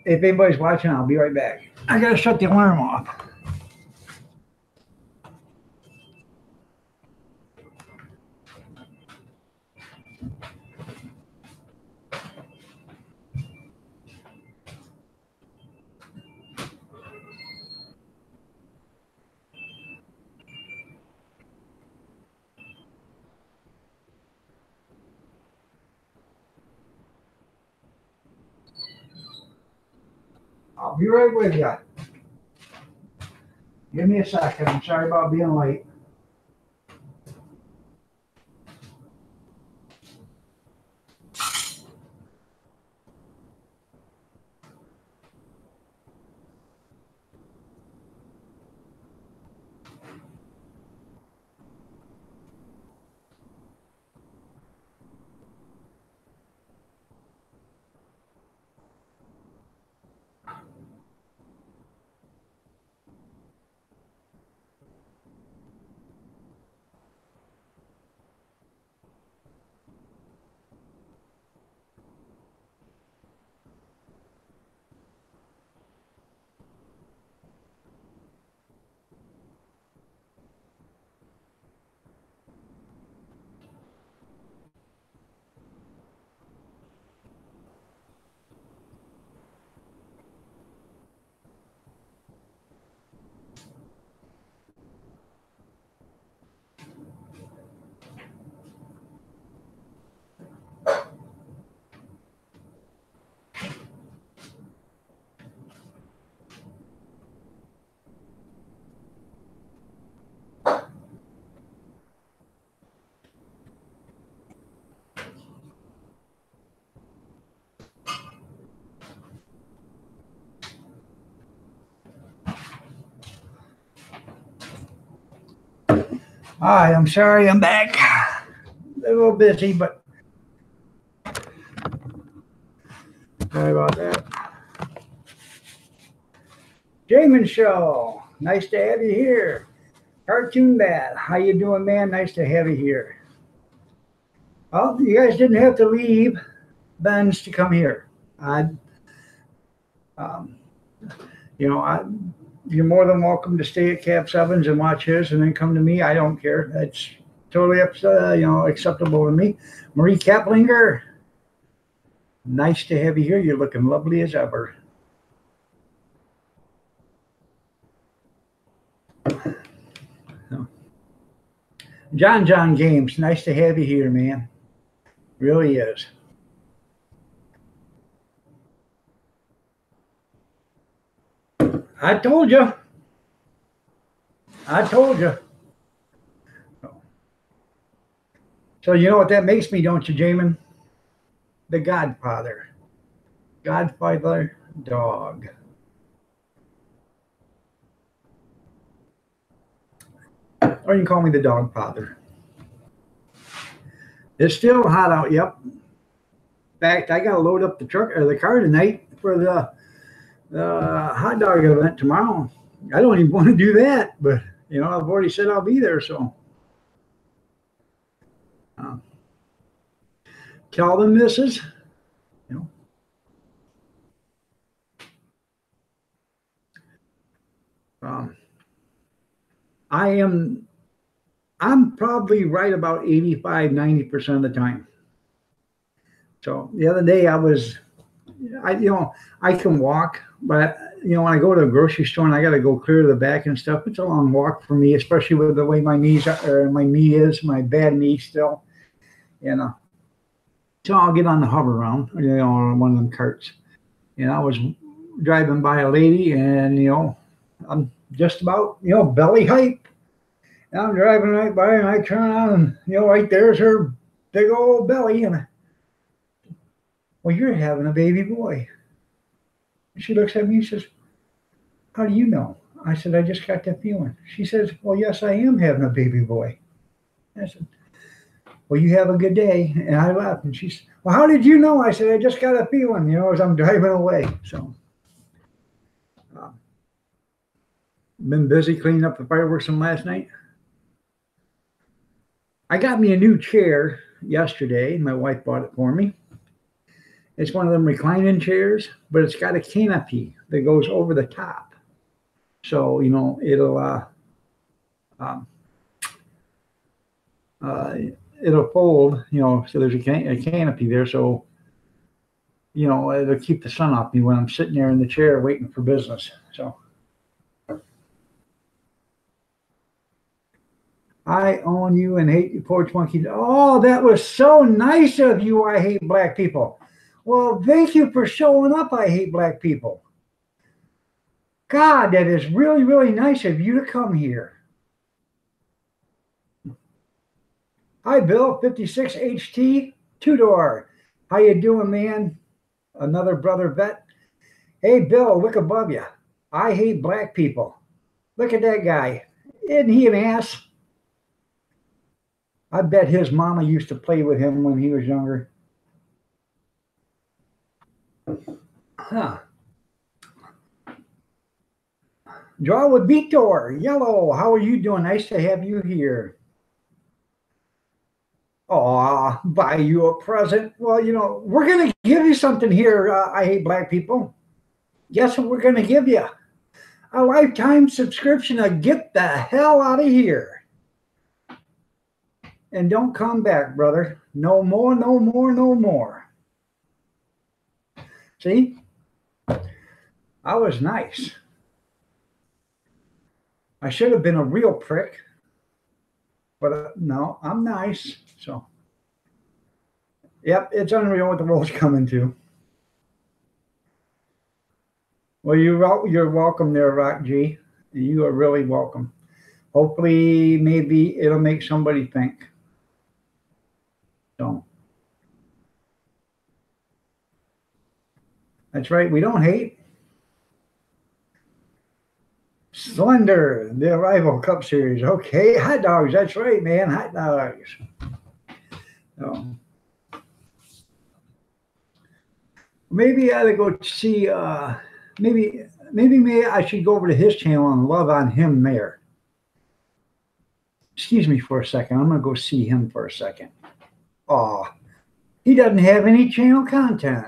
if anybody's watching, I'll be right back. I gotta shut the alarm off. I'll be right with you. Give me a second. I'm sorry about being late. Hi, I'm sorry I'm back. A little busy, but sorry about that. Jamin Show, nice to have you here. Cartoon Bat, how you doing, man? Nice to have you here. Well, you guys didn't have to leave Ben's to come here. I, um, I, you're more than welcome to stay at Cap Sevens and watch his, and then come to me. I don't care. That's totally acceptable to me. Marie Kaplinger, nice to have you here. You're looking lovely as ever. John Games, nice to have you here, man. Really is. I told you. I told you. So you know what that makes me, don't you, Jamin? The Godfather. Godfather dog. Or you can call me the dog father. It's still hot out, yep. In fact, I gotta load up the truck or the car tonight for the hot dog event tomorrow. I don't even want to do that, but I've already said I'll be there, so tell them missus. I'm probably right about 85, 90% of the time. So the other day I can walk, but when I go to a grocery store and I got to go clear to the back and stuff, it's a long walk for me, especially with the way my knees are, or my knee is, my bad knee still, So I'll get on the hover round, on one of them carts. I was driving by a lady, and I'm just about belly height. And I'm driving right by, and I turn on, and right there's her big old belly, and well, you're having a baby boy. She looks at me and says, how do you know? I said, I just got that feeling. She says, well, yes, I am having a baby boy. I said, well, you have a good day. And I laughed, and she said, well, how did you know? I said, I just got a feeling, as I'm driving away. So, been busy cleaning up the fireworks from last night. I got me a new chair yesterday. My wife bought it for me. It's one of them reclining chairs, but it's got a canopy that goes over the top. So, you know, um, uh, it'll fold, you know, so there's a canopy there. So, you know, it'll keep the sun off me when I'm sitting there in the chair waiting for business. So I own you and hate you, Porch Monkey. Oh, that was so nice of you. I hate black people. Well, thank you for showing up. I hate black people. God, that is really, really nice of you to come here. Hi, Bill, 56HT, two-door. How you doing, man? Another brother vet. Hey, Bill, look above you. I hate black people. Look at that guy. Isn't he an ass? I bet his mama used to play with him when he was younger. Huh. Draw with Vitor. Yellow, how are you doing? Nice to have you here. Aw, buy you a present. Well, you know, we're going to give you something here. I hate black people. Guess what we're going to give you? A lifetime subscription to Get the Hell Out of Here. And don't come back, brother. No more, no more, no more. See? I was nice. I should have been a real prick. But no, I'm nice. So, yep, it's unreal what the world's coming to. Well, you're welcome there, Rock G. You are really welcome. Hopefully, maybe it'll make somebody think. So, that's right. We don't hate. Slender, the Arrival Cup Series. Okay, hot dogs. That's right, man. Hot dogs. So, maybe I ought to go see. Maybe I should go over to his channel and love on him there. Excuse me for a second. I'm gonna go see him for a second. Oh, he doesn't have any channel content.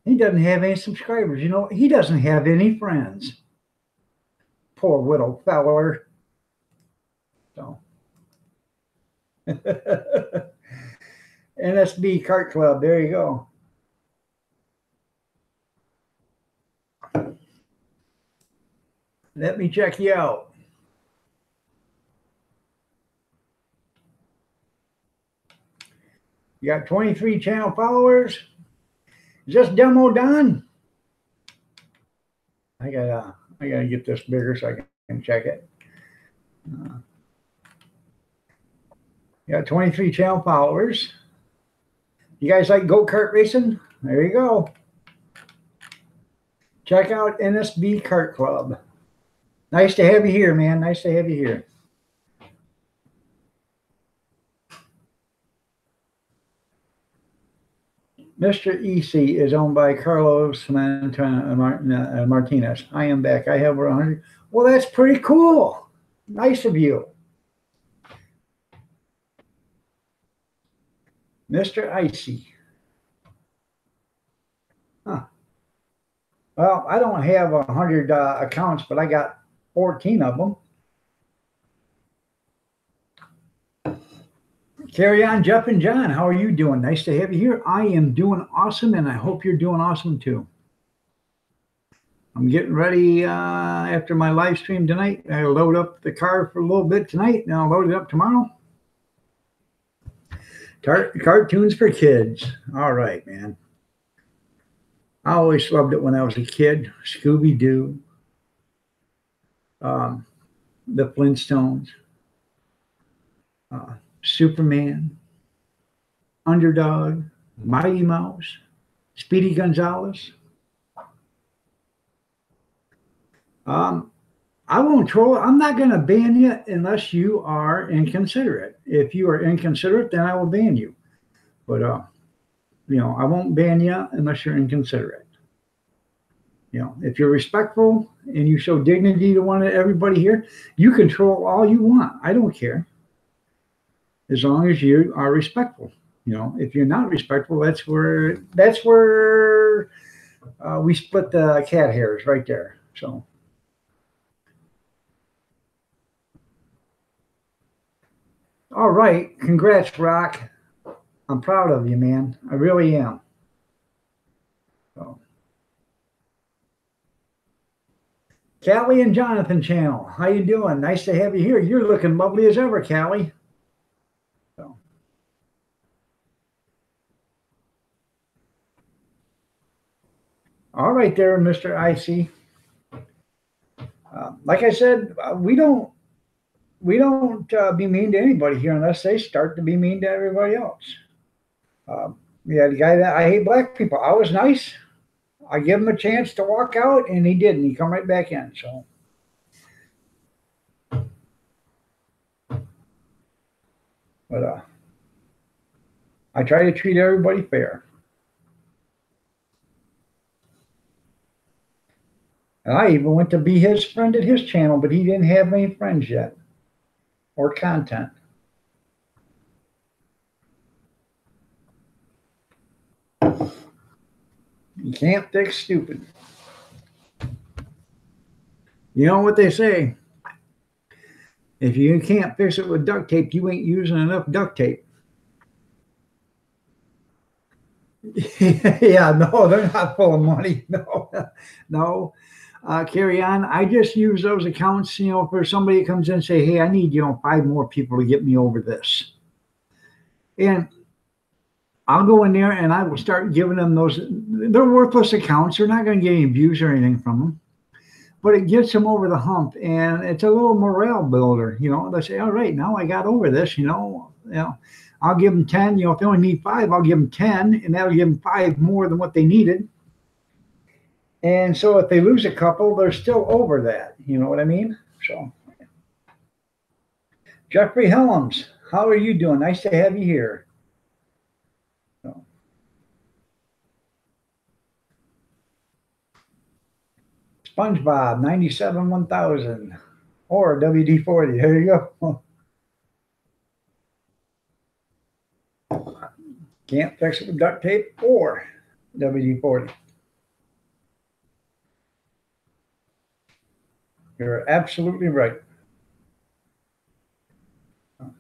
He doesn't have any subscribers. You know, he doesn't have any friends. Poor widow feller. So, NSB Kart Club. There you go. Let me check you out. You got 23 channel followers. Is this demo done? I gotta get this bigger so I can check it. You got 23 channel followers. You guys like go-kart racing? There you go. Check out NSB Kart Club. Nice to have you here, man. Nice to have you here. Mr. EC is owned by Carlos Martinez. I am back. I have 100. Well, that's pretty cool. Nice of you. Mr. Icy. Huh. Well, I don't have 100 accounts, but I got 14 of them. Carry on, Jeff and John. How are you doing? Nice to have you here. I am doing awesome, and I hope you're doing awesome too. I'm getting ready after my live stream tonight. I'll load up the car for a little bit tonight, and I'll load it up tomorrow. Cartoons for kids. All right, man. I always loved it when I was a kid. Scooby-Doo, the Flintstones, Superman, Underdog, Mighty Mouse, Speedy Gonzales. I won't troll. I'm not going to ban you unless you are inconsiderate. If you are inconsiderate, then I will ban you. But, you know, I won't ban you unless you're inconsiderate. You know, if you're respectful and you show dignity to everybody here, you control all you want. I don't care. As long as you are respectful. You know, if you're not respectful, that's where we split the cat hairs right there. So, all right, congrats, Rock. I'm proud of you, man. I really am. So, Callie and Jonathan channel, how you doing? Nice to have you here. You're looking lovely as ever, Callie. So, all right, there, Mr. IC. Like I said, we don't be mean to anybody here unless they start to be mean to everybody else. Yeah, the guy that I hate black people. I was nice. I give him a chance to walk out, and he didn't. He come right back in. So, but I try to treat everybody fair. And I even went to be his friend at his channel, but he didn't have any friends yet or content. You can't fix stupid. You know what they say? If you can't fix it with duct tape, you ain't using enough duct tape. Yeah, no, they're not full of money. No, no. Carry on. I just use those accounts, you know, for somebody comes in and say, hey, I need, you know, 5 more people to get me over this. And I'll go in there and I will start giving them those. They're worthless accounts. They're not going to get any views or anything from them, but it gets them over the hump, and it's a little morale builder. You know, they say, all right, now I got over this. You know, I'll give them 10. You know, if they only need 5, I'll give them 10, and that'll give them 5 more than what they needed. And so if they lose a couple, they're still over that. You know what I mean? So, Jeffrey Helms, how are you doing? Nice to have you here. So, SpongeBob 97 1000 or WD-40. There you go. Can't fix it with duct tape or WD-40. You're absolutely right. And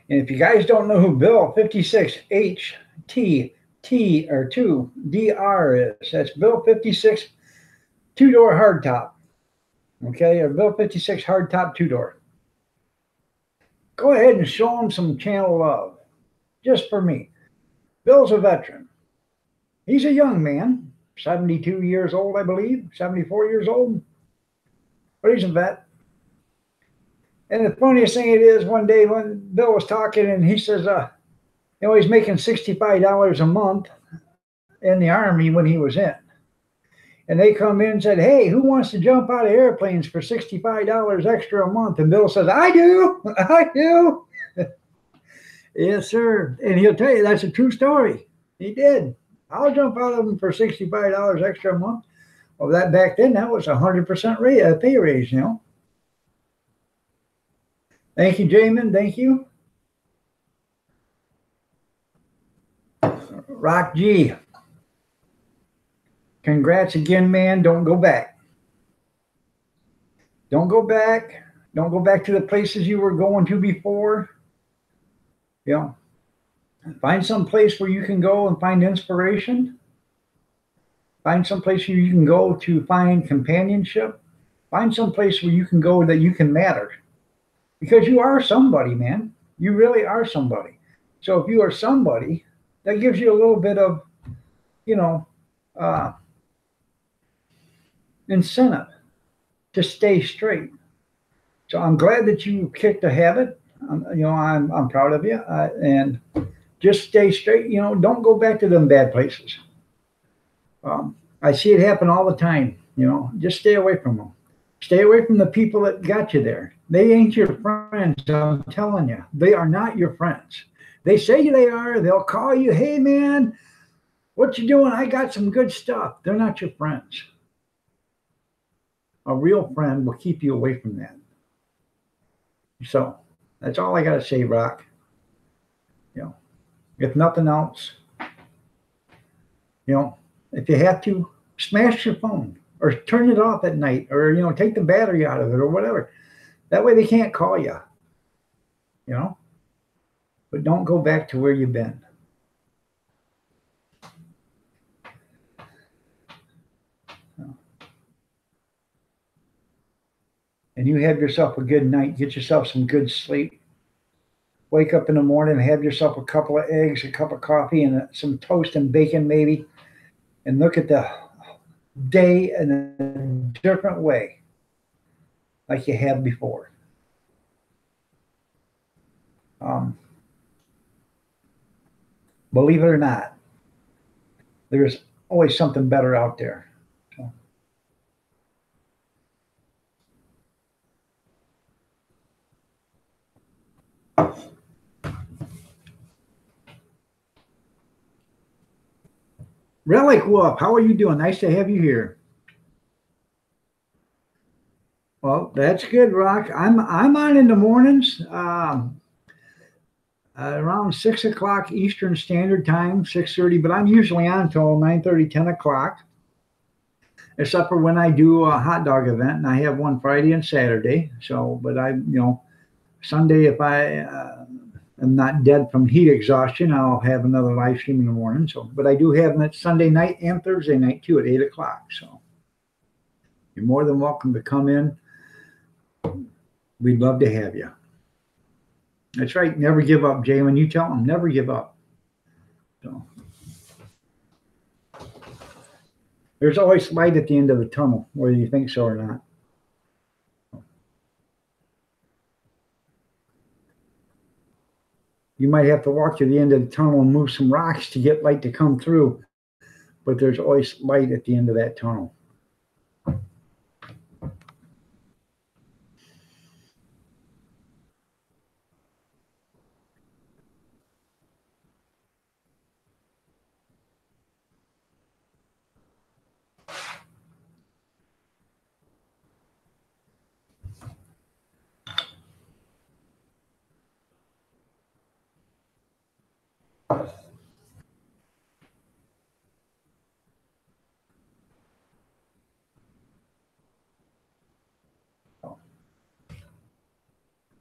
if you guys don't know who Bill 56HTT or 2DR is, that's Bill 56 2-door hardtop. Okay, or Bill 56 hardtop 2-door. Go ahead and show him some channel love, just for me. Bill's a veteran. He's a young man, 72 years old, I believe, 74 years old, but he's a vet. And the funniest thing it is, one day when Bill was talking and he says, you know, he's making $65 a month in the Army when he was in. And they come in and said, hey, who wants to jump out of airplanes for $65 extra a month? And Bill says, I do. I do. Yes, sir. And he'll tell you that's a true story. He did. I'll jump out of them for $65 extra a month. Well, that back then, that was 100% pay raise, you know. Thank you, Jamin. Thank you. Rock G. Congrats again, man. Don't go back. Don't go back. Don't go back to the places you were going to before. You know, find some place where you can go and find inspiration. Find some place where you can go to find companionship. Find some place where you can go that you can matter. Because you are somebody, man. You really are somebody. So if you are somebody, that gives you a little bit of, you know, incentive to stay straight. So I'm glad that you kicked a habit. You know, I'm proud of you. And just stay straight. You know, don't go back to them bad places. I see it happen all the time. You know, just stay away from them. Stay away from the people that got you there. They ain't your friends. I'm telling you, they are not your friends. They say they are. They'll call you, hey, man, what you doing? I got some good stuff. They're not your friends. A real friend will keep you away from that. So that's all I got to say, Rock. You know, If nothing else, if you have to, smash your phone or turn it off at night, or take the battery out of it or whatever. That way they can't call you. But don't go back to where you've been. And you have yourself a good night. Get yourself some good sleep. Wake up in the morning, have yourself a couple of eggs, a cup of coffee, and some toast and bacon maybe, and look at the day in a different way, like you have before. Believe it or not, there's always something better out there. Relic Wolf, how are you doing? Nice to have you here. Well, that's good, Rock. I'm on in the mornings, around 6 o'clock Eastern Standard Time, 6:30. But I'm usually on until 9:30, 10 o'clock, except for when I do a hot dog event, and I have one Friday and Saturday. So, but Sunday, if I am not dead from heat exhaustion, I'll have another live stream in the morning. So, but I do have them at Sunday night and Thursday night too at 8 o'clock. So, you're more than welcome to come in. We'd love to have you. That's right. Never give up, Jay. When you tell them, never give up. So, there's always light at the end of the tunnel, whether you think so or not. You might have to walk to the end of the tunnel and move some rocks to get light to come through, but there's always light at the end of that tunnel.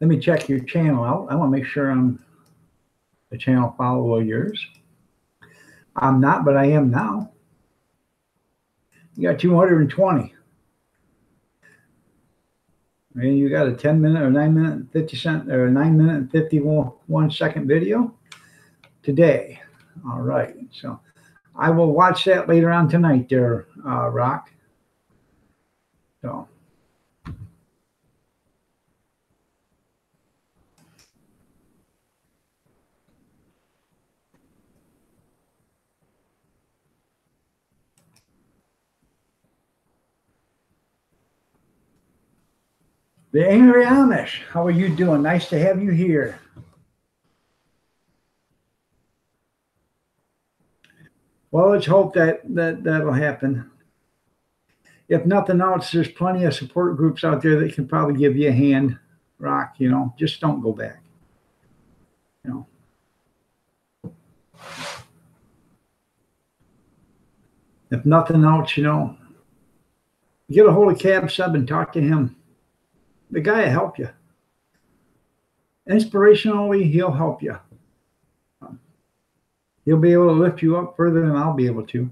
Let me check your channel out. I want to make sure I'm a channel follower of yours. I'm not, but I am now. You got 220. And you got a 10-minute or 9-minute 50 or 9-minute and 51-second video today. All right. So I will watch that later on tonight there, Rock. So. The Angry Amish, how are you doing? Nice to have you here. Well, let's hope that'll happen. If nothing else, there's plenty of support groups out there that can probably give you a hand, Rock. Just don't go back. If nothing else, get a hold of Cab Sub and talk to him. The guy will help you. Inspirationally, he'll help you. He'll be able to lift you up further than I'll be able to.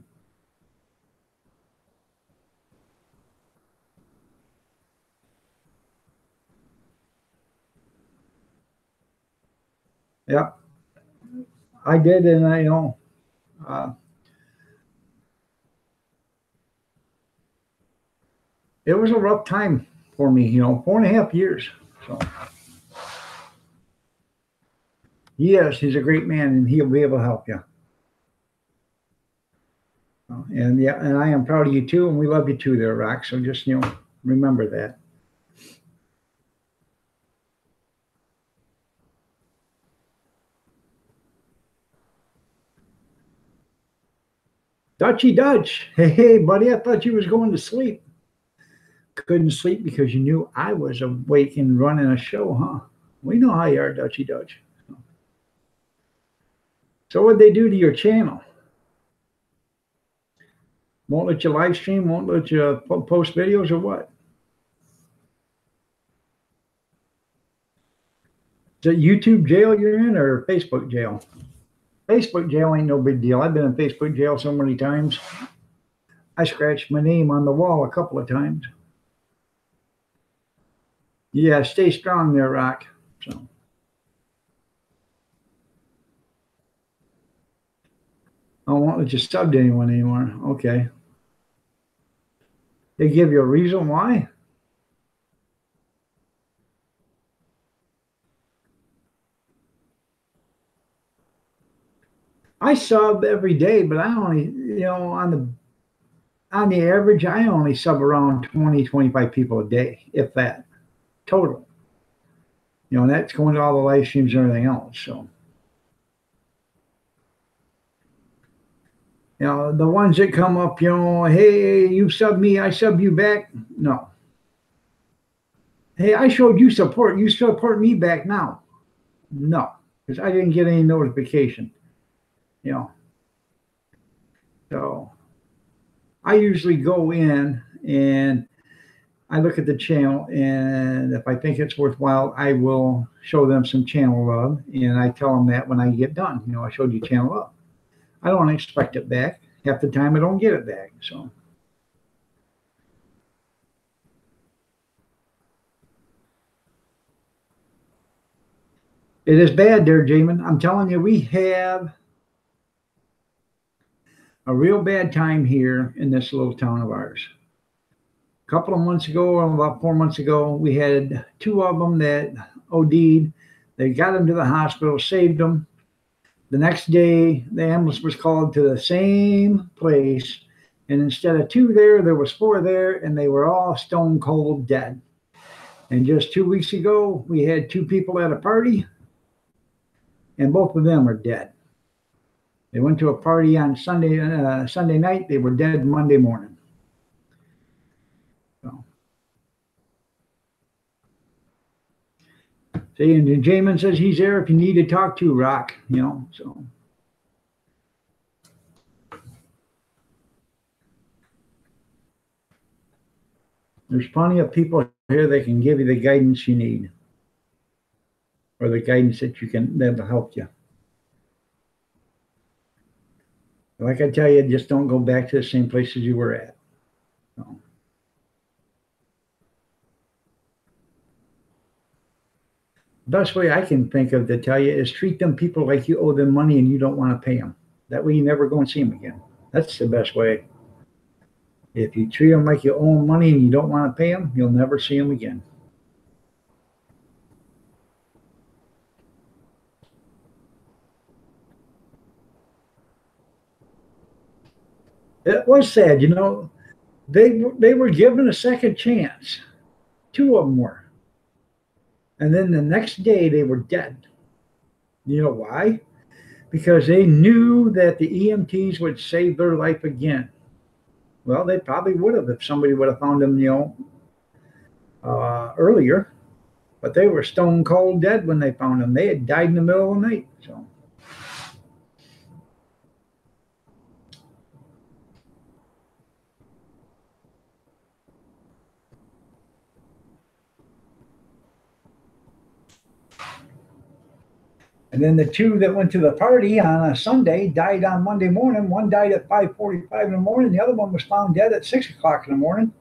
Yep. I did, and it was a rough time for me, 4.5 years. So, yes, he's a great man, and he'll be able to help you. And yeah, and I am proud of you too, and we love you too, there, Rock. So just remember that. Dutchy Dutch, hey, buddy, I thought you was going to sleep. Couldn't sleep because you knew I was awake and running a show, huh? We know how you are, Dutchy Dutch. So what'd they do to your channel? Won't let you live stream? Won't let you post videos or what? Is it YouTube jail you're in or Facebook jail? Facebook jail ain't no big deal. I've been in Facebook jail so many times. I scratched my name on the wall a couple of times. Yeah, stay strong there, Rock. So I won't let you sub to anyone anymore. Okay. They give you a reason why? I sub every day, but I only, on the average, I only sub around 20, 25 people a day, if that, total. And that's going to all the live streams and everything else. So, the ones that come up, hey, you sub me, I sub you back. No. Hey, I showed you support. You support me back now. No, because I didn't get any notification. So I usually go in and I look at the channel, and if I think it's worthwhile, I will show them some channel love, and I tell them that when I get done. I showed you channel love. I don't expect it back. Half the time I don't get it back. So it is bad there, Jamin. I'm telling you, we have a real bad time here in this little town of ours. A couple of months ago, or about 4 months ago, we had two of them that OD'd. They got them to the hospital, saved them. The next day, the ambulance was called to the same place, and instead of two there was four there, and they were all stone cold dead. And just 2 weeks ago, we had two people at a party, and both of them are dead. They went to a party on Sunday night. They were dead Monday morning. So, see, and Jamin says he's there if you need to talk to Rock. So. There's plenty of people here that can give you the guidance you need, or the guidance that'll help you. Like I tell you, just don't go back to the same places you were at. So. Best way I can think of to tell you is treat them people like you owe them money and you don't want to pay them. That way you never go and see them again. That's the best way. If you treat them like you owe them money and you don't want to pay them, you'll never see them again. It was sad, they were given a second chance. Two of them were. And then the next day they were dead. You know why? Because they knew that the EMTs would save their life again. Well, they probably would have if somebody would have found them, earlier. But they were stone cold dead when they found them. They had died in the middle of the night. So. And then the two that went to the party on a Sunday died on Monday morning. One died at 5:45 in the morning. The other one was found dead at 6 o'clock in the morning,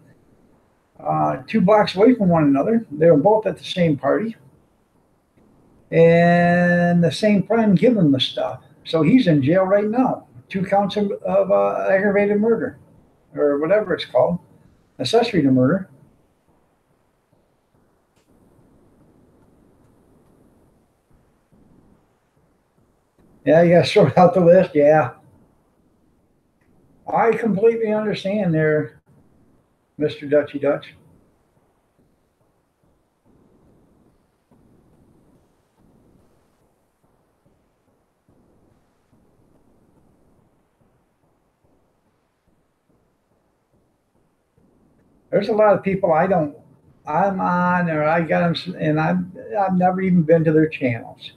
2 blocks away from one another. They were both at the same party. And the same friend gave him the stuff. So he's in jail right now. 2 counts of aggravated murder, or whatever it's called, accessory to murder. Yeah, you got to sort out the list. Yeah. I completely understand there, Mr. Dutchy Dutch. There's a lot of people I'm on, or I got them, and I've never even been to their channels,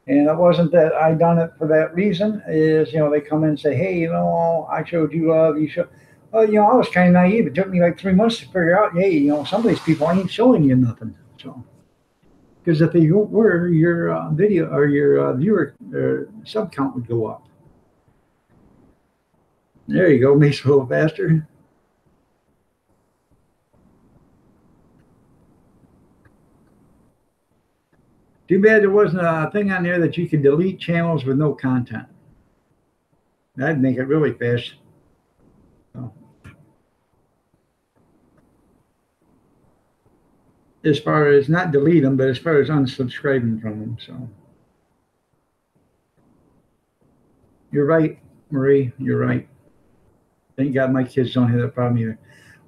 And it wasn't that I done it for that reason. Is they come in and say, hey, I showed you love. You show. Well, I was kind of naive. It took me like 3 months to figure out, hey, some of these people ain't showing you nothing. So, because if they were, your video or your viewer sub count would go up. There you go, makes it a little faster. Too bad there wasn't a thing on there that you could delete channels with no content. That'd make it really fast. So, as far as not delete them, but as far as unsubscribing from them. So you're right, Marie. You're right. Thank God my kids don't have that problem either.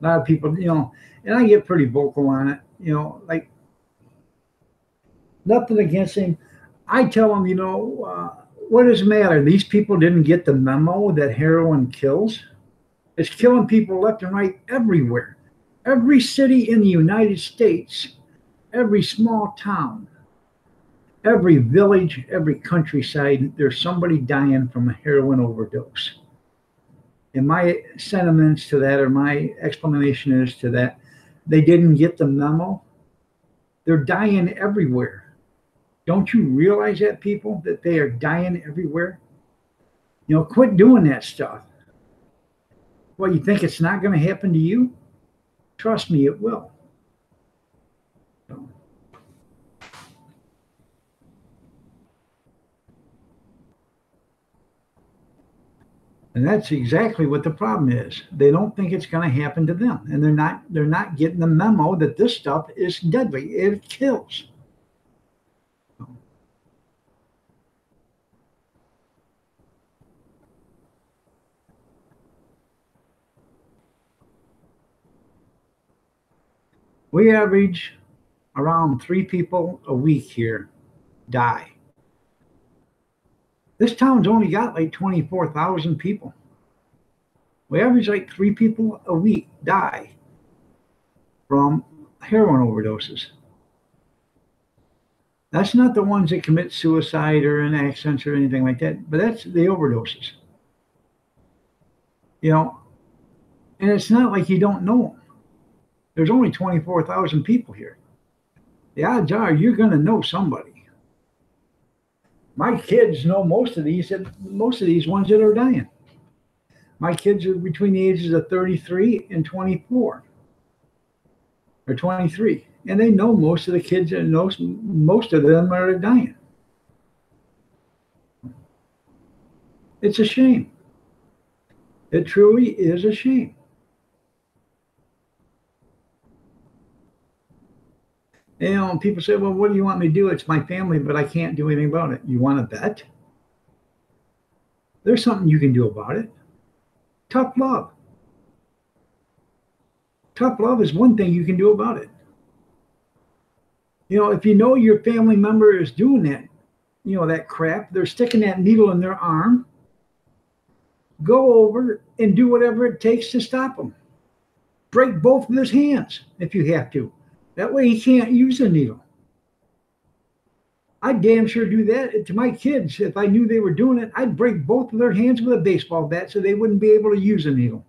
A lot of people, and I get pretty vocal on it. Like nothing against him. I tell them, what does it matter? These people didn't get the memo that heroin kills. It's killing people left and right everywhere. Every city in the United States, every small town, every village, every countryside, there's somebody dying from a heroin overdose. And my sentiments to that, or my explanation is to that, they didn't get the memo. They're dying everywhere. Don't you realize that, people, that they are dying everywhere? Quit doing that stuff. Well, you think it's not going to happen to you? Trust me, it will. So. And that's exactly what the problem is. They don't think it's going to happen to them, and they're not getting the memo that this stuff is deadly. It kills. We average around 3 people a week here die. This town's only got like 24,000 people. We average like 3 people a week die from heroin overdoses. That's not the ones that commit suicide or in accidents or anything like that, but that's the overdoses. And it's not like you don't know them. There's only 24,000 people here. The odds are you're going to know somebody. My kids know most of these ones that are dying. My kids are between the ages of 33 and 24 or 23. And they know most of the kids, and most of them are dying. It's a shame. It truly is a shame. People say, well, what do you want me to do? It's my family, but I can't do anything about it. You want to bet? There's something you can do about it. Tough love. Tough love is one thing you can do about it. If you know your family member is doing that, that crap, they're sticking that needle in their arm, go over and do whatever it takes to stop them. Break both of his hands if you have to. That way he can't use the needle. I'd damn sure do that to my kids. If I knew they were doing it, I'd break both of their hands with a baseball bat so they wouldn't be able to use a needle.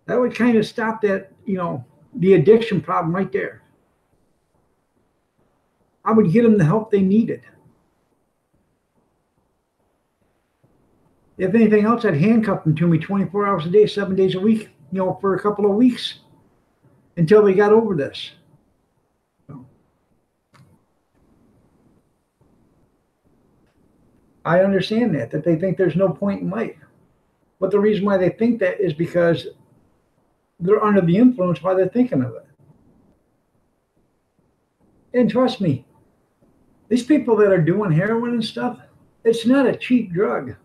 That would kind of stop that, the addiction problem right there. I would get them the help they needed. If anything else, I'd handcuff them to me 24 hours a day, 7 days a week, for a couple of weeks until they got over this. So, I understand that they think there's no point in life. But the reason why they think that is because they're under the influence while they're thinking of it. And trust me, these people that are doing heroin and stuff, it's not a cheap drug,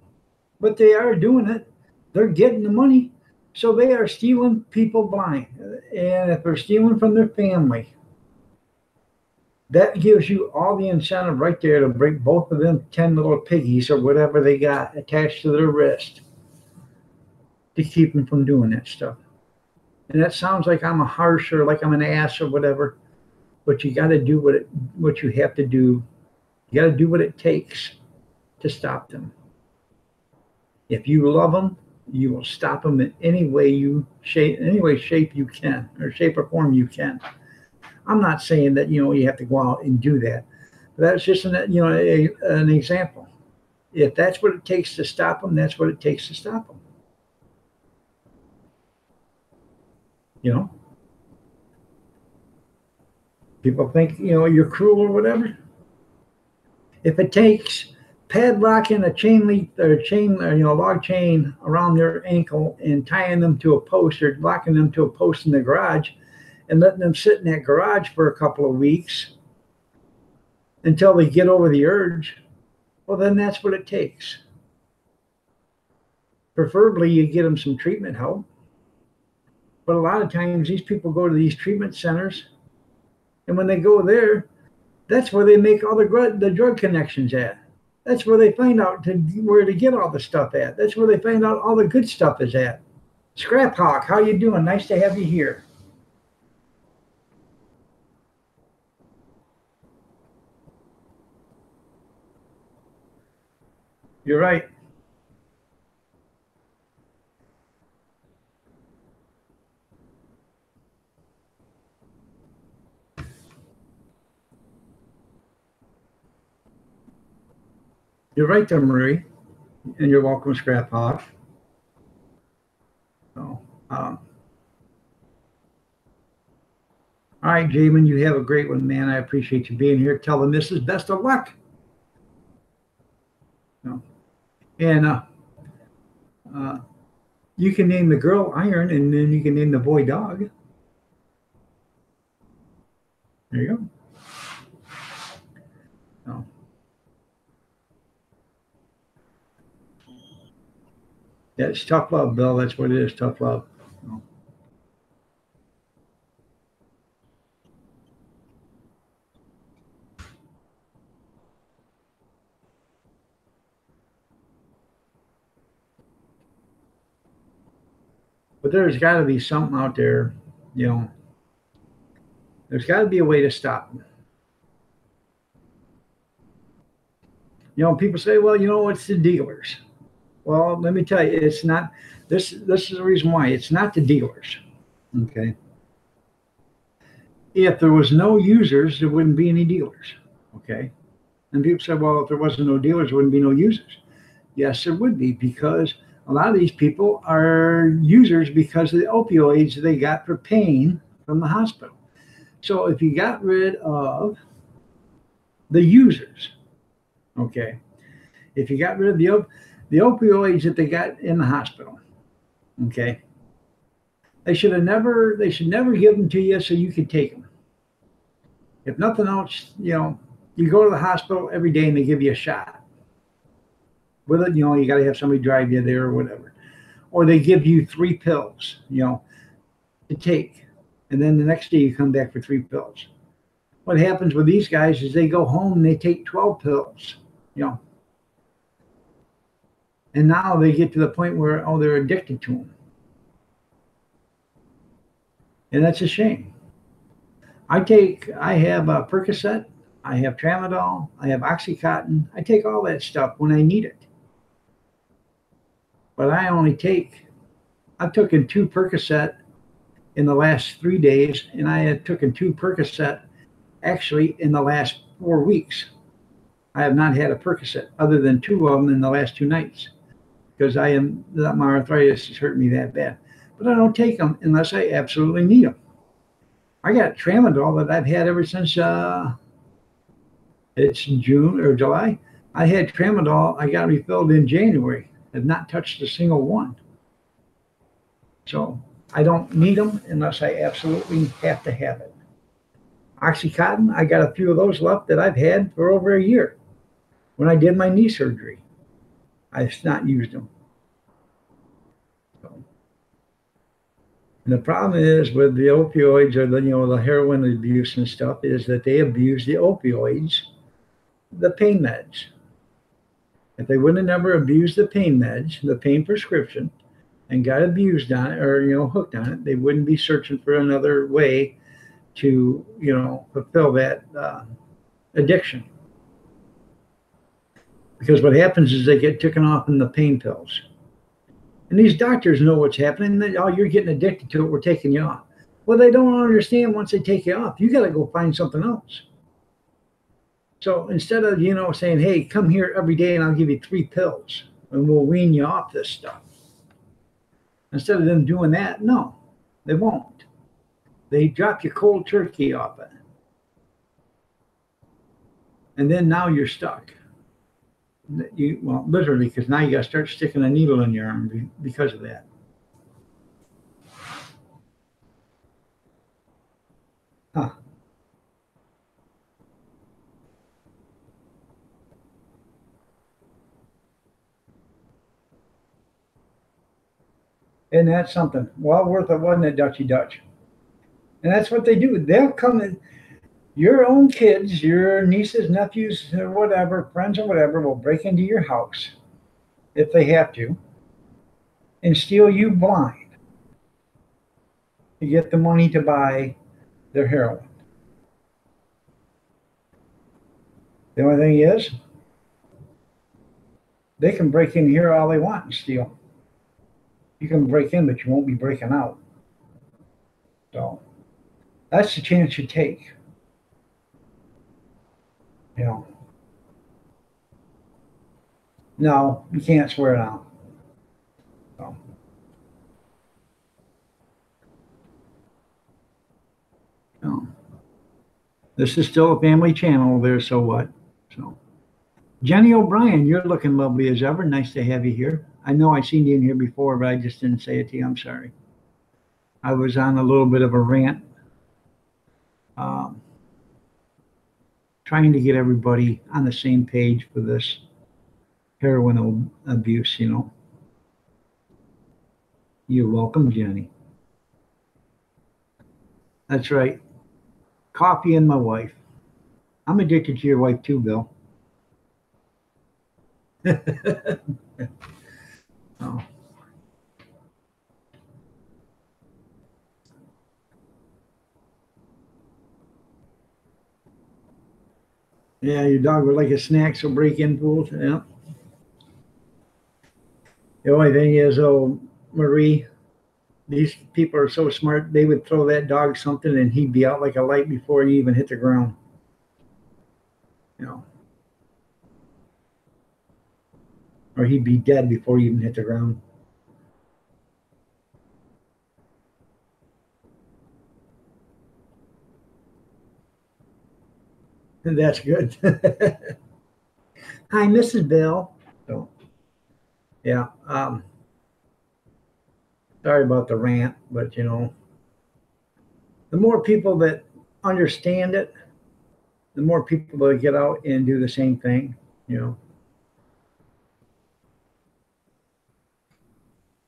but they are doing it. They're getting the money. So they are stealing people blind. And if they're stealing from their family, that gives you all the incentive right there to break both of them 10 little piggies or whatever they got attached to their wrist to keep them from doing that stuff. And that sounds like I'm a harsh or like I'm an ass or whatever, but you got to do what you have to do You got to do what it takes to stop them. If you love them, you will stop them in any way shape you can, or shape or form you can. I'm not saying that you have to go out and do that. But that's just an example. If that's what it takes to stop them, that's what it takes to stop them. You know, people think you're cruel or whatever. If it takes padlocking a chain link or log chain around their ankle and tying them to a post or locking them to a post in the garage and letting them sit in that garage for a couple of weeks until they get over the urge, well, then that's what it takes. Preferably you get them some treatment help. But a lot of times these people go to these treatment centers, and when they go there, that's where they make all the drug connections at. That's where they find out where to get all the stuff at. That's where they find out all the good stuff is at. Scrap Hawk, how you doing? Nice to have you here. You're right. You're right there, Marie. And you're welcome, Scrap Hawk. So, all right, Jamin, you have a great one, man. I appreciate you being here. Tell the missus best of luck. And you can name the girl Iron, and then you can name the boy Dog. There you go. Oh. Yeah, it's tough love, Bill. That's what it is, tough love. Oh. But there's got to be something out there, there's got to be a way to stop them. People say, well, it's the dealers. Well, let me tell you, it's not. This is the reason why. It's not the dealers. Okay. If there was no users, there wouldn't be any dealers. Okay. And people say, well, if there wasn't no dealers, there wouldn't be no users. Yes, there would be, because a lot of these people are users because of the opioids they got for pain from the hospital. So if you got rid of the users, okay, if you got rid of the opioids that they got in the hospital, okay, they should never give them to you so you could take them. If nothing else, you go to the hospital every day and they give you a shot. With it, you got to have somebody drive you there or whatever. Or they give you 3 pills, to take. And then the next day you come back for 3 pills. What happens with these guys is they go home and they take 12 pills, And now they get to the point where, they're addicted to them. And that's a shame. I have a Percocet, I have Tramadol, I have Oxycontin. I take all that stuff when I need it. But I've taken 2 Percocet in the last 3 days, and I had taken 2 Percocet actually in the last 4 weeks. I have not had a Percocet other than 2 of them in the last 2 nights, because my arthritis has hurt me that bad. But I don't take them unless I absolutely need them. I got Tramadol that I've had ever since it's June or July. I had Tramadol. I got refilled in January. Have not touched a single one. So I don't need them unless I absolutely have to have it. Oxycontin, I got a few of those left that I've had for over a year. When I did my knee surgery, I've not used them. And the problem is with the opioids, or the heroin abuse and stuff, is that they abuse the opioids, the pain meds. If they wouldn't have never abused the pain meds, the pain prescription, and got abused on it, or hooked on it, they wouldn't be searching for another way to fulfill that addiction. Because what happens is they get taken off in the pain pills. And these doctors know what's happening. Oh, you're getting addicted to it. We're taking you off. Well, they don't understand once they take you off, you got to go find something else. So instead of, saying, hey, come here every day and I'll give you 3 pills and we'll wean you off this stuff. Instead of them doing that, no, they won't. They drop you cold turkey off it. And then now you're stuck. Well, literally, because now you got to start sticking a needle in your arm because of that. Huh. Isn't that something? Well worth it, wasn't it, Dutchy Dutch? And that's what they do. They'll come in. Your own kids, your nieces, nephews, or whatever, friends or whatever, will break into your house if they have to and steal you blind to get the money to buy their heroin. The only thing is, they can break in here all they want and steal. You can break in, but you won't be breaking out. So that's the chance you take. No, you can't swear now. So. No. This is still a family channel there, so what? So, Jenny O'Brien, you're looking lovely as ever. Nice to have you here. I know I've seen you in here before, but I just didn't say it to you. I'm sorry. I was on a little bit of a rant, trying to get everybody on the same page for this heroin abuse, You're welcome, Jenny. That's right. Coffee and my wife. I'm addicted to your wife too, Bill. Oh. Yeah, your dog would like a snack, so break in fools. Yeah. The only thing is, Marie, these people are so smart, they would throw that dog something and he'd be out like a light before he even hit the ground. Or he'd be dead before he even hit the ground. That's good. Hi, Mrs. Bill. So, yeah. Sorry about the rant, but the more people that understand it, the more people that get out and do the same thing.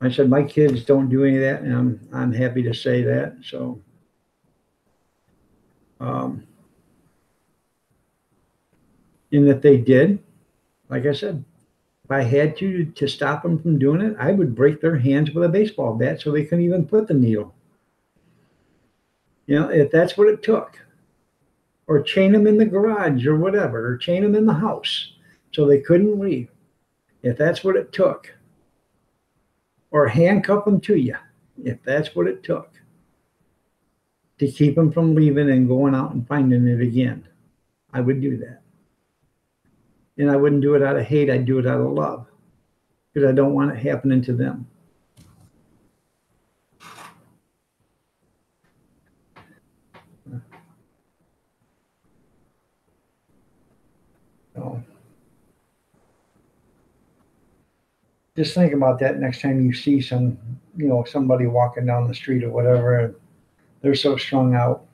I said my kids don't do any of that, and I'm happy to say that. So, and if they did, like I said, if I had to stop them from doing it, I would break their hands with a baseball bat so they couldn't even put the needle. If that's what it took, or chain them in the garage or whatever, or chain them in the house so they couldn't leave. If that's what it took, or handcuff them to you, if that's what it took to keep them from leaving and going out and finding it again, I would do that. And I wouldn't do it out of hate. I'd do it out of love because I don't want it happening to them. So, just think about that next time you see somebody walking down the street or whatever, and they're so strung out.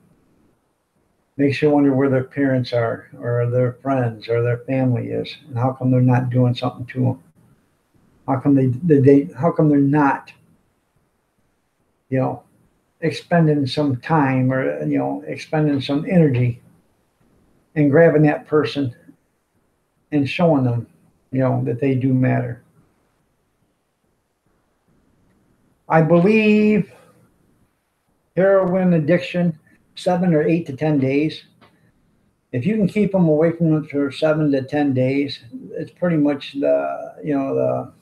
Makes you wonder where their parents are, or their friends, or their family is, and how come they're not doing something to them? How come how come they're not, expending some time or expending some energy and grabbing that person and showing them, that they do matter. I believe heroin addiction, 7 or 8 to 10 days. If you can keep them away from it for 7 to 10 days, it's pretty much the.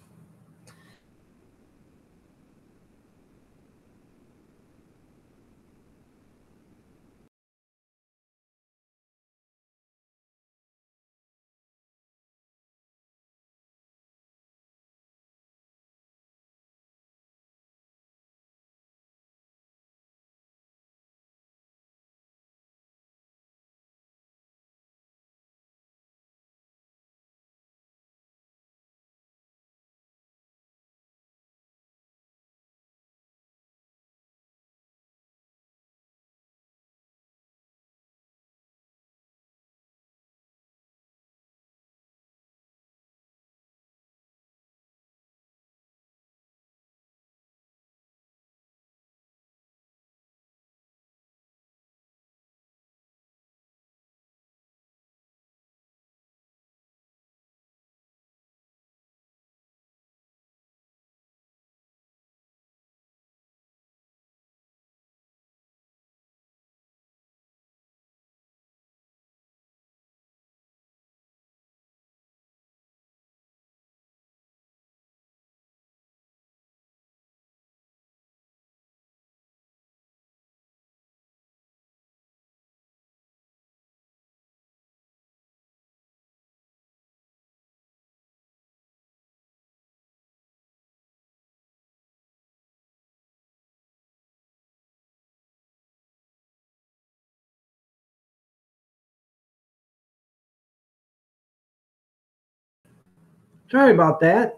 Sorry about that.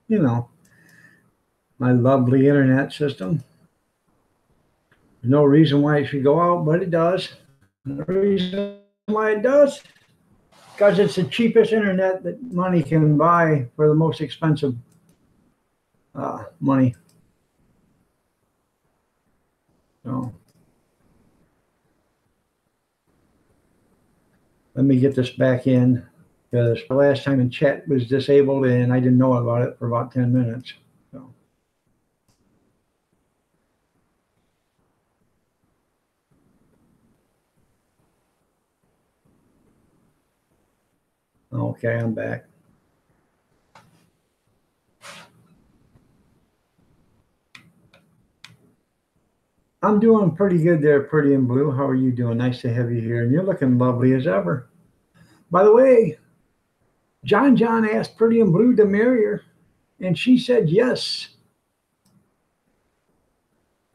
You know, my lovely internet system. There's no reason why it should go out, but it does. The reason why it does, because it's the cheapest internet that money can buy for the most expensive money. So let me get this back in because the last time in chat was disabled and I didn't know about it for about 10 minutes. So, okay, I'm back. I'm doing pretty good there, Pretty in Blue. How are you doing? Nice to have you here. And you're looking lovely as ever. By the way, John asked Pretty in Blue to marry her, and she said yes.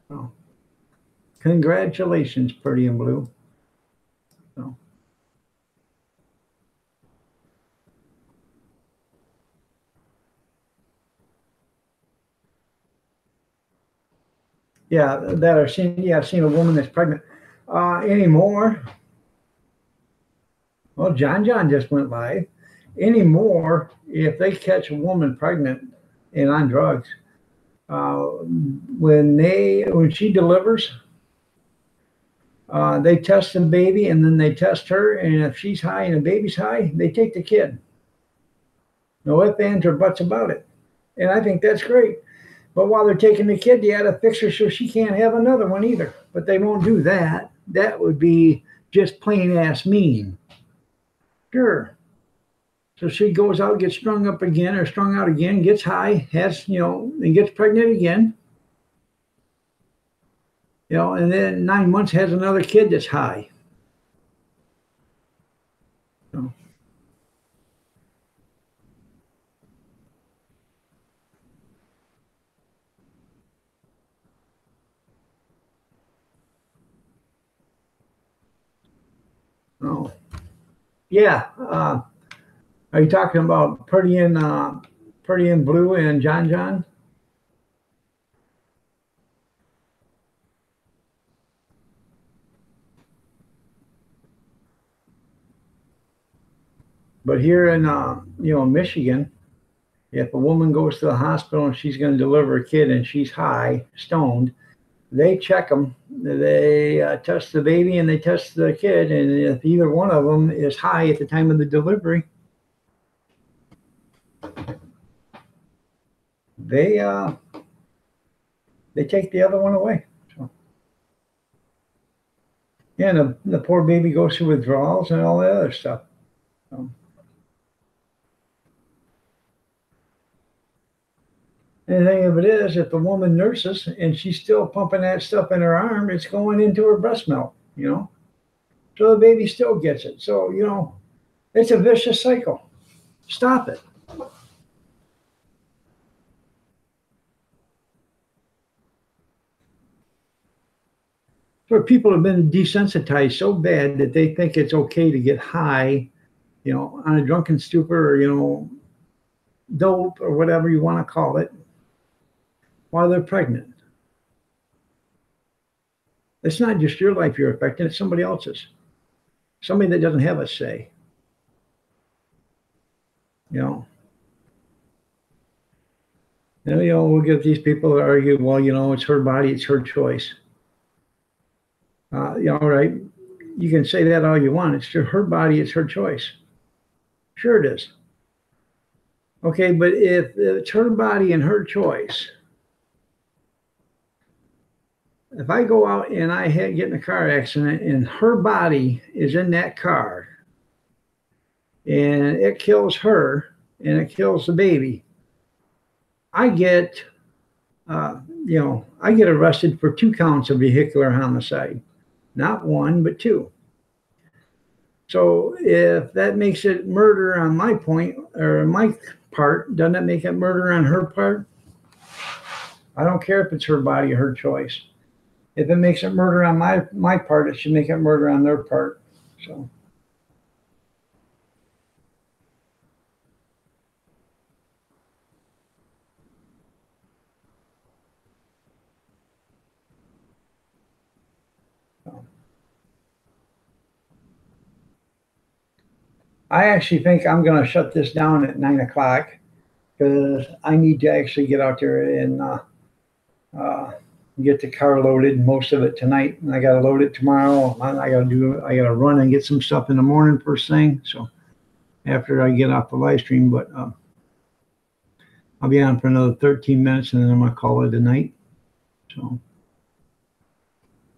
So, congratulations, Pretty in Blue. So, yeah, I've seen a woman that's pregnant. Anymore, well, John just went live. Anymore, if they catch a woman pregnant and on drugs, uh, when she delivers, they test the baby and then they test her, and if she's high and the baby's high, they take the kid. No ifs, ands, or buts about it. And I think that's great. But while they're taking the kid, they had to fix her so she can't have another one either. But they won't do that. That would be just plain ass mean. Sure. So she goes out, gets strung up again, or strung out again, gets high, and gets pregnant again. And then 9 months has another kid that's high. So, oh, yeah. Are you talking about Pretty in Blue and John? But here in Michigan, if a woman goes to the hospital and she's going to deliver a kid and she's high, stoned, they check them. They test the baby and they test the kid, and if either one of them is high at the time of the delivery, they uh, they take the other one away. So, Yeah, and the poor baby goes through withdrawals and all that other stuff. So, and the thing of it is, if the woman nurses and she's still pumping that stuff in her arm, it's going into her breast milk, So the baby still gets it. So, it's a vicious cycle. Stop it. For people have been desensitized so bad that they think it's okay to get high, on a drunken stupor or, dope or whatever you want to call it while they're pregnant. It's not just your life you're affecting, it's somebody else's. Somebody that doesn't have a say. You know. And, we'll get these people to argue, well, it's her body, it's her choice. Right? You can say that all you want. It's her body, it's her choice. Sure it is. Okay, but if it's her body and her choice, if I go out and I get in a car accident and her body is in that car and it kills her and it kills the baby, I get, I get arrested for 2 counts of vehicular homicide, not 1, but 2. So if that makes it murder on my point or my part, doesn't that make it murder on her part? I don't care if it's her body or her choice. If it makes it murder on my part, it should make it murder on their part. So. I actually think I'm going to shut this down at 9 o'clock because I need to actually get out there and get the car loaded, most of it tonight, and I got to load it tomorrow. I got to run and get some stuff in the morning first thing. So after I get off the live stream, but I'll be on for another 13 minutes and then I'm going to call it a night. So,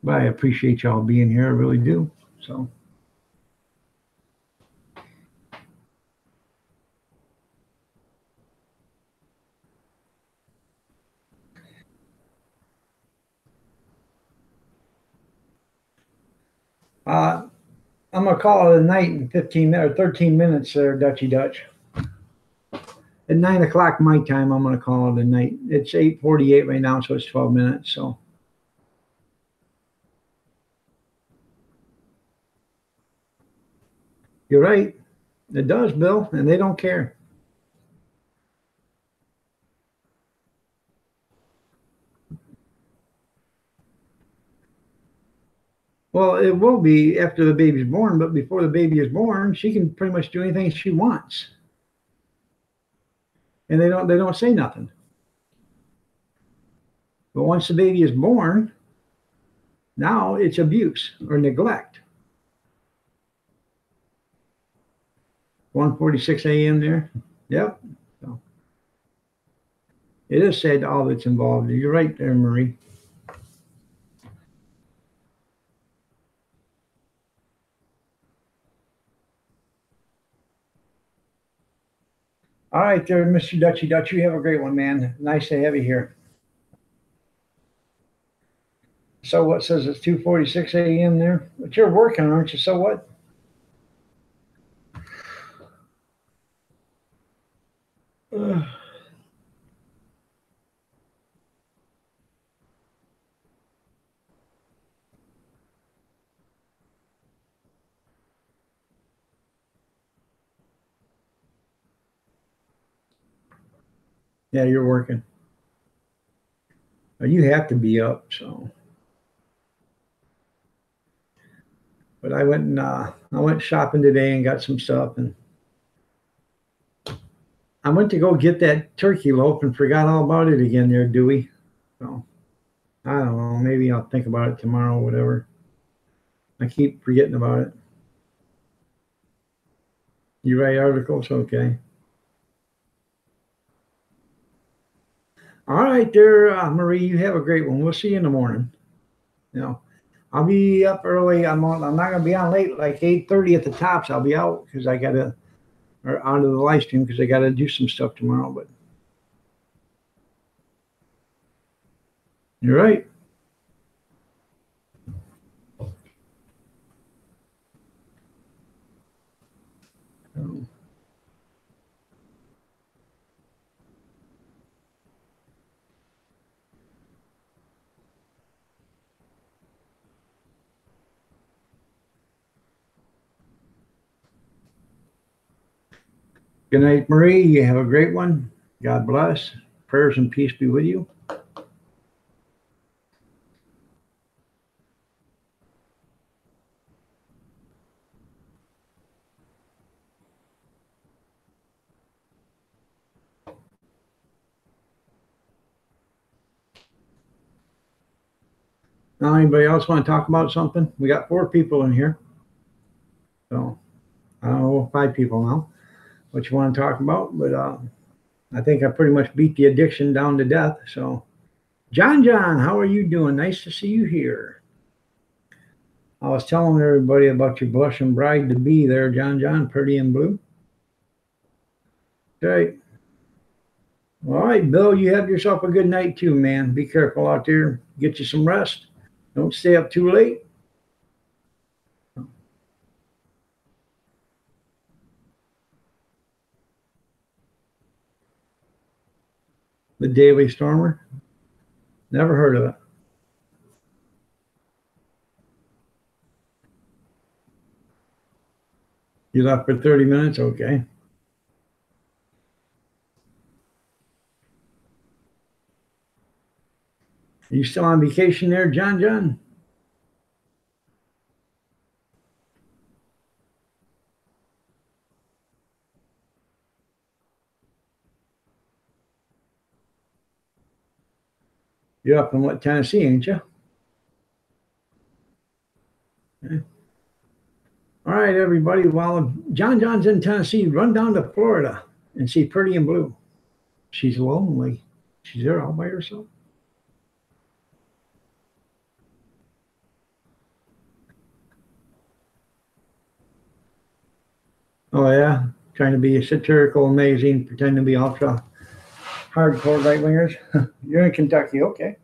but I appreciate y'all being here. I really do. So. I'm going to call it a night in 15 or 13 minutes there, Dutchy Dutch. At 9 o'clock my time, I'm going to call it a night. It's 8:48 right now, so it's 12 minutes. So. You're right. It does, Bill, and they don't care. Well, it will be after the baby's born, but before the baby is born, she can pretty much do anything she wants. And they don't say nothing. But once the baby is born, now it's abuse or neglect. 1:46 a.m. there. Yep. So it is sad all that's involved. You're right there, Marie. All right there, Mr. Dutchy Dutch. You have a great one, man. Nice to have you here. So what says it's 2:46 a.m. there? But you're working, aren't you? So what? Yeah, you're working. You have to be up, so. But I went shopping today and got some stuff, and I went to go get that turkey loaf and forgot all about it again there, Dewey. So I don't know. Maybe I'll think about it tomorrow, whatever. I keep forgetting about it. You write articles? Okay. All right there, Marie, you have a great one. We'll see you in the morning. I'll be up early. I'm not gonna be on late, like 8:30 at the tops. I'll be out because I gotta or out of the live stream because I gotta do some stuff tomorrow. But you're right. Good night, Marie. You have a great one. God bless. Prayers and peace be with you. Now, anybody else want to talk about something? We got 4 people in here. So, I don't know, 5 people now. What you want to talk about? But I think I pretty much beat the addiction down to death. So, John, how are you doing? Nice to see you here. I was telling everybody about your blushing bride to be there, John, pretty in blue. Okay. All right, Bill, you have yourself a good night too, man. Be careful out there. Get you some rest. Don't stay up too late. The Daily Stormer. Never heard of it. You left for 30 minutes? Okay. Are you still on vacation there, John? You're up in what, Tennessee, ain't you? Okay. All right, everybody. While John's in Tennessee, run down to Florida and see Pretty in Blue. She's lonely. She's there all by herself. Oh yeah, trying to be satirical, amazing, pretend to be ultra hardcore right wingers. You're in Kentucky, okay?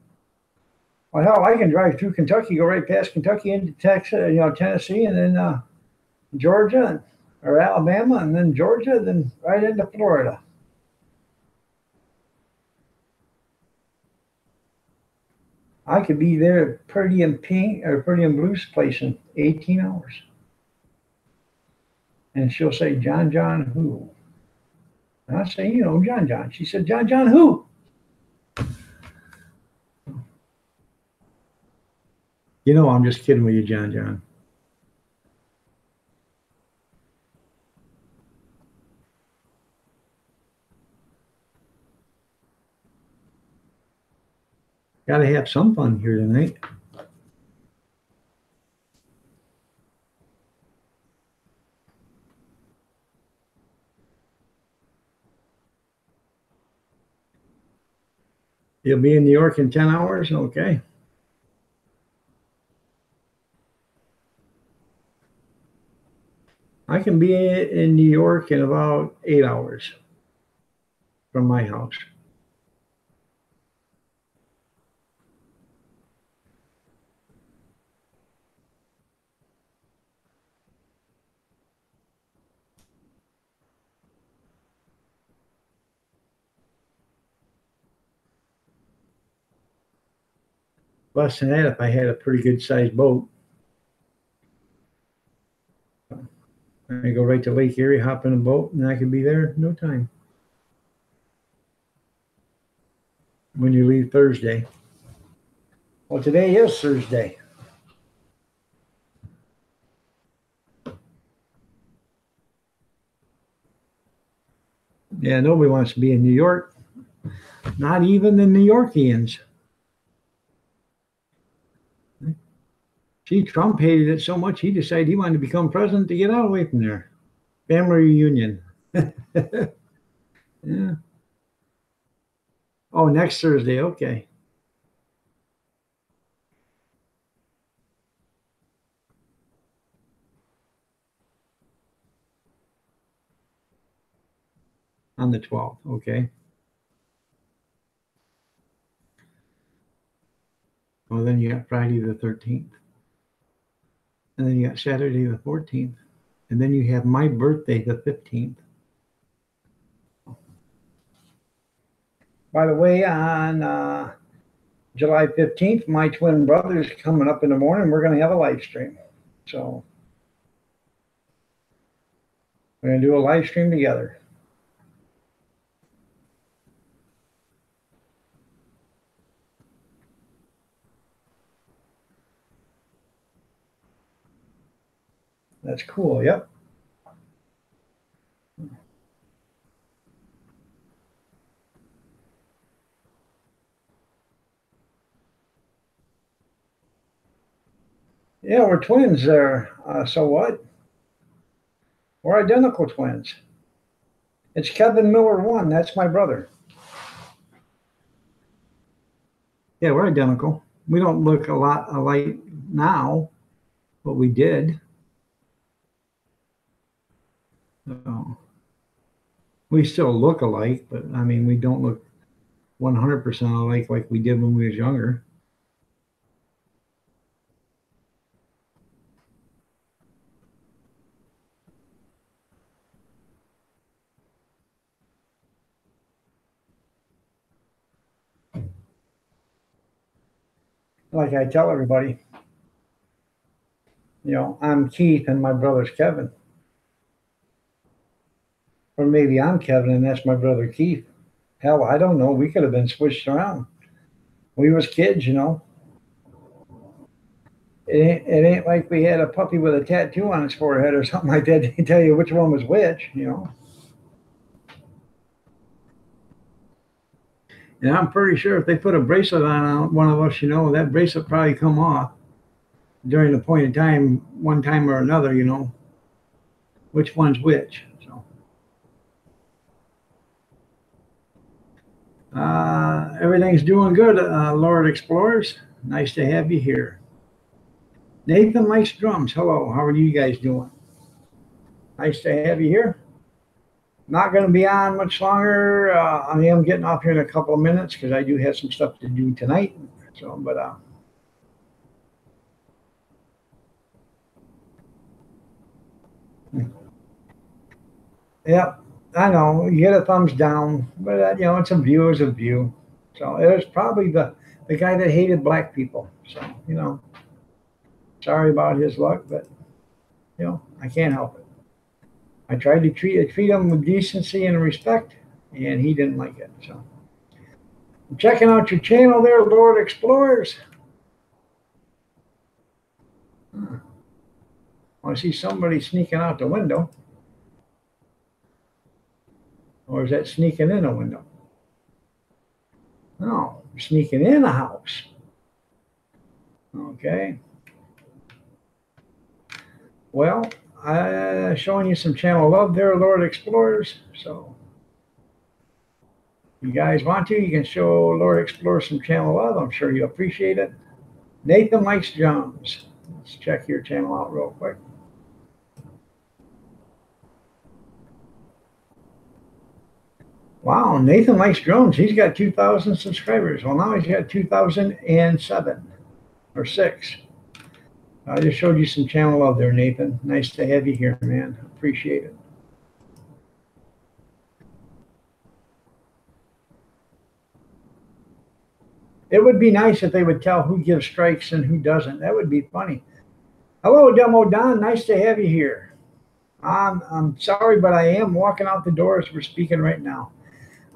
Well, hell, I can drive through Kentucky, go right past Kentucky into Texas, Tennessee, and then Georgia or Alabama, and then Georgia, then right into Florida. I could be there at Pretty in Pink or Pretty in Blue's place in 18 hours. And she'll say, John, who? And I say, John. She said, John, who? I'm just kidding with you, John. Got to have some fun here tonight. You'll be in New York in 10 hours? Okay. I can be in New York in about 8 hours from my house. Less than that if I had a pretty good sized boat. I go right to Lake Erie, hop in a boat, and I could be there in no time. When you leave Thursday. Well, today is Thursday. Yeah, nobody wants to be in New York. Not even the New Yorkians. See, Trump hated it so much he decided he wanted to become president to get out away from there. Family reunion. Yeah. Oh, next Thursday. Okay. On the 12th, okay. Well, then you got Friday the 13th. And then you got Saturday the 14th. And then you have my birthday the 15th. By the way, on July 15th, my twin brother is coming up in the morning. We're going to have a live stream. So we're going to do a live stream together. That's cool. Yep. Yeah, we're twins there. So what? We're identical twins. It's Kevin Miller 1. That's my brother. Yeah, we're identical. We don't look a lot alike now, but we did. So we still look alike, but I mean, we don't look 100% alike like we did when we was younger. Like I tell everybody, I'm Keith and my brother's Kevin. Or maybe I'm Kevin and that's my brother Keith. Hell, I don't know. We could have been switched around. We was kids, It ain't like we had a puppy with a tattoo on his forehead or something like that to tell you which one was which, And I'm pretty sure if they put a bracelet on one of us, that bracelet probably come off during the point in time, one time or another, which one's which. So, everything's doing good, Lord Explorers. Nice to have you here. Nathan likes drums. Hello, how are you guys doing? Nice to have you here. Not going to be on much longer. I am getting off here in a couple of minutes because I do have some stuff to do tonight. So, but yep, I know you get a thumbs down, but it's a view is a view. So it was probably the guy that hated black people. So sorry about his luck, but I can't help it. I tried to treat him with decency and respect, and he didn't like it. So I'm checking out your channel there, Lord Explorers. I see somebody sneaking out the window. Or is that sneaking in a window? No, sneaking in a house. Okay. Well, showing you some channel love there, Lord Explorers. So if you guys want to, you can show Lord Explorers some channel love. I'm sure you'll appreciate it. Nathan likes drums. Let's check your channel out real quick. Wow, Nathan likes drums. He's got 2,000 subscribers. Well, now he's got 2,007 or 6. I just showed you some channel love there, Nathan. Nice to have you here, man. Appreciate it. It would be nice if they would tell who gives strikes and who doesn't. That would be funny. Hello, Demo Don. Nice to have you here. I'm sorry, but I am walking out the door as we're speaking right now.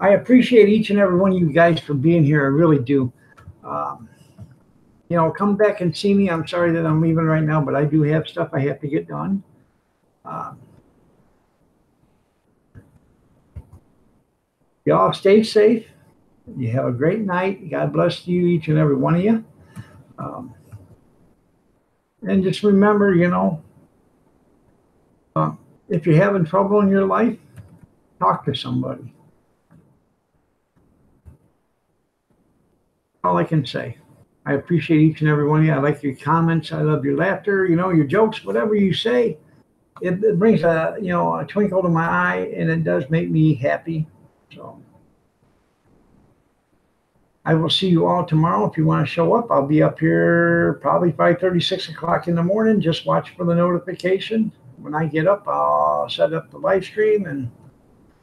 I appreciate each and every one of you guys for being here. I really do. Come back and see me. I'm sorry that I'm leaving right now, but I do have stuff I have to get done. Y'all stay safe. You have a great night. God bless you, each and every one of you. And just remember, if you're having trouble in your life, talk to somebody. All I can say. I appreciate each and every one of you. I like your comments. I love your laughter, your jokes, whatever you say. It brings a twinkle to my eye, and it does make me happy. So I will see you all tomorrow. If you want to show up, I'll be up here probably 5:30, 6 o'clock in the morning. Just watch for the notification. When I get up, I'll set up the live stream, and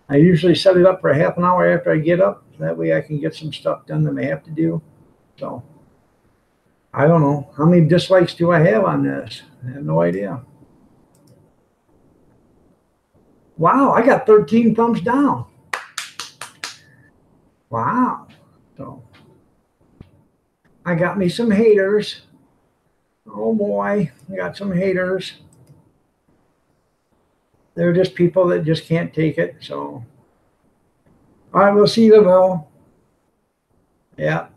I usually set it up for a half an hour after I get up. That way I can get some stuff done that I have to do. So I don't know. How many dislikes do I have on this? I have no idea. Wow, I got 13 thumbs down. Wow. So I got me some haters. Oh boy, I got some haters. They're just people that just can't take it. So all right, we'll see you, Bill. Yeah.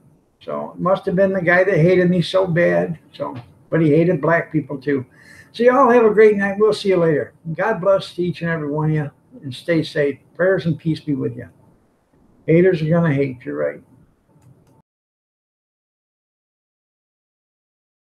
So it must have been the guy that hated me so bad. So, but he hated black people too. So y'all have a great night. We'll see you later. God bless each and every one of you, and stay safe. Prayers and peace be with you. Haters are gonna hate. You're right.